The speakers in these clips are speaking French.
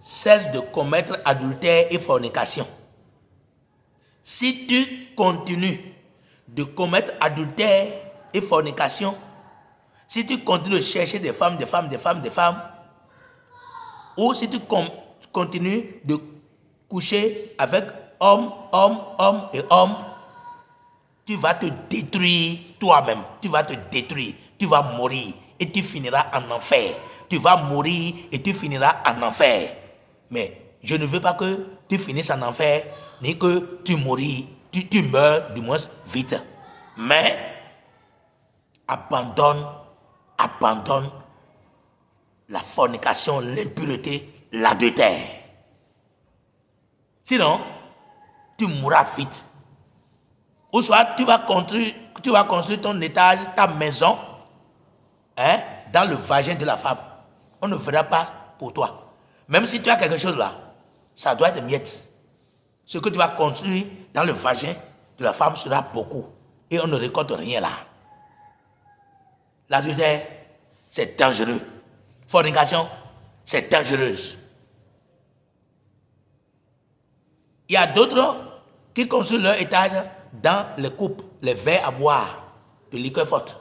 cesse de commettre adultère et fornication. Si tu continues de commettre adultère et fornication, si tu continues de chercher des femmes, ou si tu continues de coucher avec homme et homme, tu vas te détruire toi-même. Tu vas te détruire. Tu vas mourir et tu finiras en enfer. Tu vas mourir et tu finiras en enfer. Mais je ne veux pas que tu finisses en enfer, ni que tu meurs du moins vite. Mais abandonne la fornication, l'impureté, l'adultère. Sinon, tu mourras vite. Ou soit tu vas construire ton étage, ta maison, dans le vagin de la femme. On ne fera pas pour toi. Même si tu as quelque chose là, ça doit être miette. Ce que tu vas construire dans le vagin de la femme sera beaucoup. Et on ne récolte rien là. L'adultère, c'est dangereux. Fornication, c'est dangereuse. Il y a d'autres qui construisent leur étage dans les coupes, les verres à boire de liqueur forte.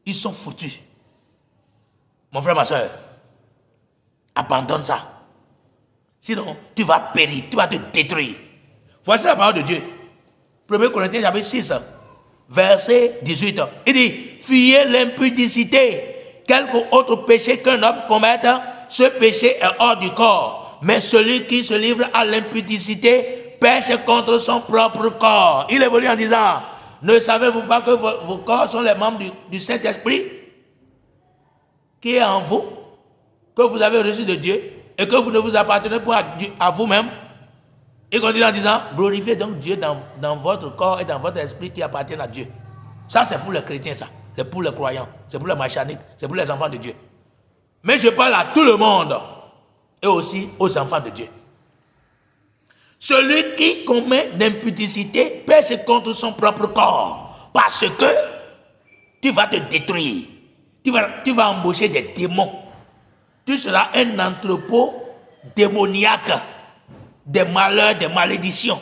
Ils sont foutus. Mon frère, ma soeur, abandonne ça. Sinon, tu vas périr, tu vas te détruire. Voici la parole de Dieu. 1 Corinthiens chapitre 6, verset 18. Il dit, fuyez l'impudicité. Quelque autre péché qu'un homme commette, ce péché est hors du corps. Mais celui qui se livre à l'impudicité pêche contre son propre corps. Il évolue en disant, ne savez-vous pas que vos corps sont les membres du Saint-Esprit qui est en vous, que vous avez reçu de Dieu et que vous ne vous appartenez pas à vous-même? Il continue en disant, glorifiez donc Dieu dans votre corps et dans votre esprit qui appartiennent à Dieu. Ça, c'est pour les chrétiens, ça. C'est pour les croyants, c'est pour les machaniques, c'est pour les enfants de Dieu. Mais je parle à tout le monde et aussi aux enfants de Dieu. Celui qui commet l'impudicité pêche contre son propre corps, parce que tu vas te détruire. Tu vas embaucher des démons. Tu seras un entrepôt démoniaque, des malheurs, des malédictions,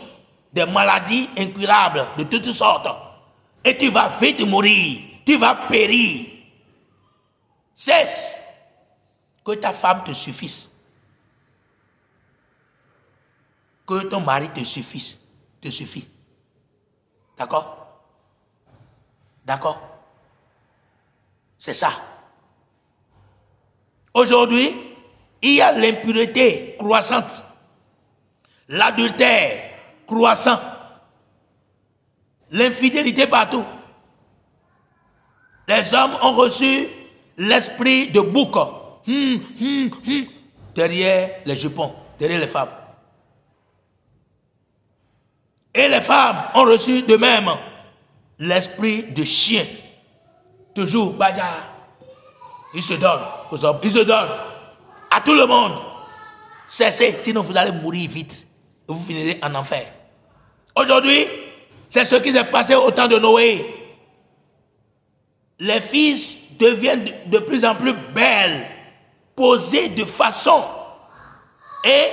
des maladies incurables de toutes sortes. Et tu vas vite mourir, tu vas périr. Cesse que ta femme te suffise. Que ton mari te suffit. D'accord? D'accord? C'est ça. Aujourd'hui, il y a l'impureté croissante, l'adultère croissant, l'infidélité partout. Les hommes ont reçu l'esprit de bouc derrière les jupons, derrière les femmes. Et les femmes ont reçu de même l'esprit de chien. Toujours, Badja. Ils se donnent aux hommes, ils se donnent à tout le monde. Cessez, sinon vous allez mourir vite. Et vous finirez en enfer. Aujourd'hui, c'est ce qui s'est passé au temps de Noé. Les filles deviennent de plus en plus belles, posées de façon. Et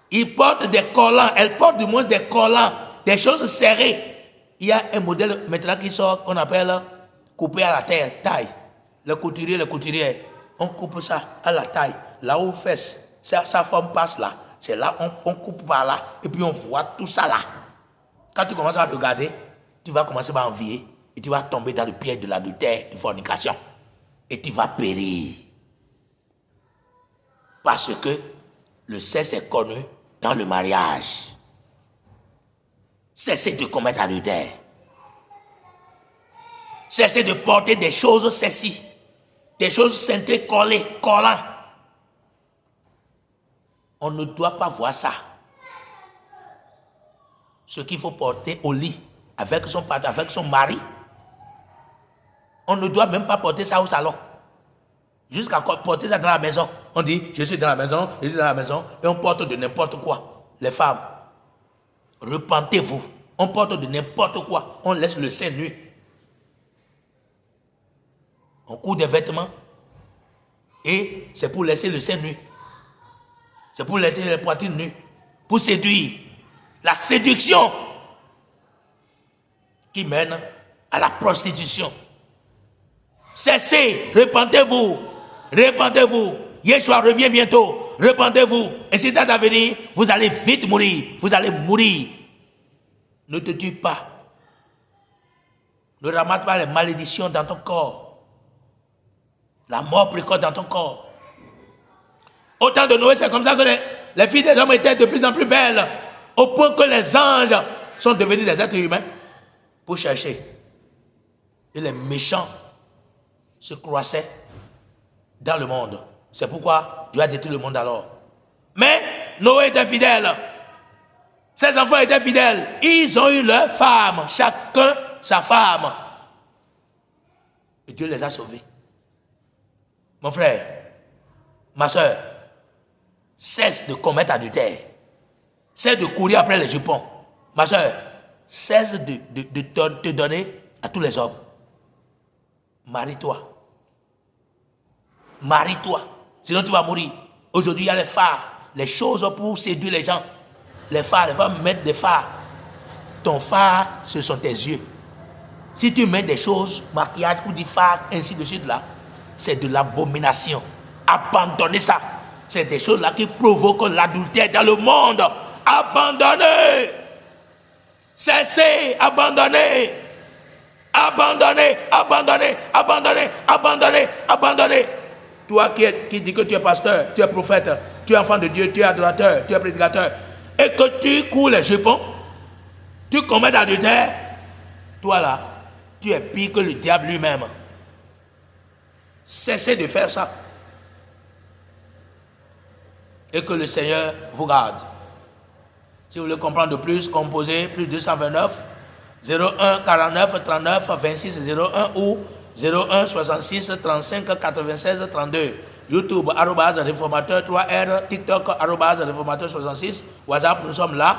ils portent des collants, elles portent du moins des collants, des choses serrées. Il y a un modèle maintenant qui sort qu'on appelle coupé à la taille. Les couturières, on coupe ça à la taille, là où fesse, sa forme passe là. C'est là, on coupe par là, et puis on voit tout ça là. Quand tu commences à regarder, tu vas commencer à envier, et tu vas tomber dans le piège de l'adultère, de fornication. Et tu vas périr. Parce que le sexe est connu dans le mariage. Cessez de commettre adultère. Cessez de porter des choses sexy, des choses cintrées, collant. On ne doit pas voir ça. Ce qu'il faut porter au lit avec son mari, on ne doit même pas porter ça au salon. Jusqu'à porter ça dans la maison. On dit, je suis dans la maison, et on porte de n'importe quoi. Les femmes, repentez-vous. On porte de n'importe quoi. On laisse le sein nu. On coud des vêtements. Et c'est pour laisser le sein nu. C'est pour laisser les poitrines nues. Pour séduire. La séduction qui mène à la prostitution. Cessez, repentez-vous, repentez-vous. Yeshua revient bientôt, repentez-vous. Et si c'est à venir, vous allez vite mourir, vous allez mourir. Ne te tue pas. Ne ramasse pas les malédictions dans ton corps. La mort précoce dans ton corps. Au temps de Noé, c'est comme ça que les filles des hommes étaient de plus en plus belles, au point que les anges sont devenus des êtres humains pour chercher. Et les méchants se croissaient dans le monde. C'est pourquoi Dieu a détruit le monde alors. Mais Noé était fidèle. Ses enfants étaient fidèles. Ils ont eu leur femme, chacun sa femme. Et Dieu les a sauvés. Mon frère, ma soeur, cesse de commettre adultère. Cesse de courir après les jupons. Ma soeur, cesse de te donner à tous les hommes. Marie-toi. Marie-toi. Sinon tu vas mourir. Aujourd'hui, il y a les phares, les choses pour séduire les gens. Les phares, les femmes mettent des phares. Ton phare, ce sont tes yeux. Si tu mets des choses, maquillage ou des phares, ainsi de suite là, c'est de l'abomination. Abandonnez ça. C'est des choses là qui provoquent l'adultère dans le monde. Abandonnez. Cessez, abandonnez. Abandonnez, abandonnez, abandonnez, abandonnez, abandonnez. Toi qui dis que tu es pasteur, tu es prophète, tu es enfant de Dieu, tu es adorateur, tu es prédicateur, et que tu cours les jupons, tu commets l'adultère, toi là, tu es pire que le diable lui-même. Cessez de faire ça. Et que le Seigneur vous garde. Si vous voulez comprendre de plus, composez plus 229 01 49 39 26 01 ou 01 66 35 96 32. YouTube @réformateur 3R, TikTok @réformateur 66, WhatsApp, nous sommes là.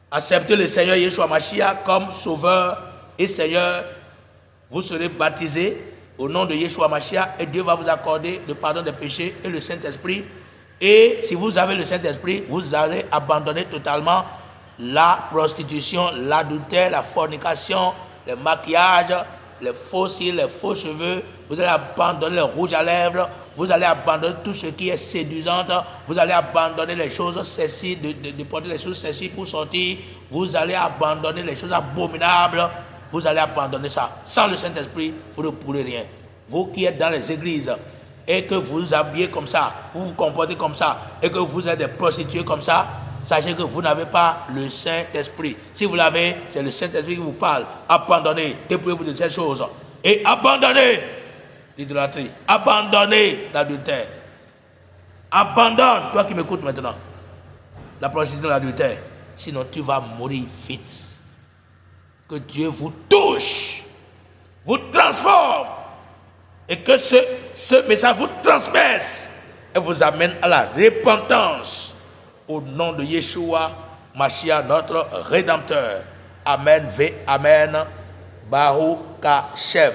Acceptez le Seigneur Yeshua Mashiach comme sauveur et Seigneur. Vous serez baptisés au nom de Yeshua Mashiach et Dieu va vous accorder le pardon des péchés et le Saint-Esprit. Et si vous avez le Saint-Esprit, vous allez abandonner totalement la prostitution, l'adultère, la fornication, le maquillage, les faux cils, les faux cheveux. Vous allez abandonner le rouge à lèvres. Vous allez abandonner tout ce qui est séduisant. Vous allez abandonner les choses sexy, de porter les choses sexy pour sortir. Vous allez abandonner les choses abominables. Vous allez abandonner ça. Sans le Saint-Esprit, vous ne pourrez rien. Vous qui êtes dans les églises et que vous vous habillez comme ça, vous vous comportez comme ça, et que vous êtes des prostituées comme ça, sachez que vous n'avez pas le Saint-Esprit. Si vous l'avez, c'est le Saint-Esprit qui vous parle. Abandonnez, dépouillez-vous de ces choses. Et abandonnez l'idolâtrie. Abandonnez l'adultère. Abandonne, toi qui m'écoutes maintenant, la prostitution de l'adultère. Sinon, tu vas mourir vite. Que Dieu vous touche, vous transforme. Et que ce message vous transperce et vous amène à la repentance. Au nom de Yeshua, Mashiach, notre Rédempteur. Amen, Amen. Baruch Hashem.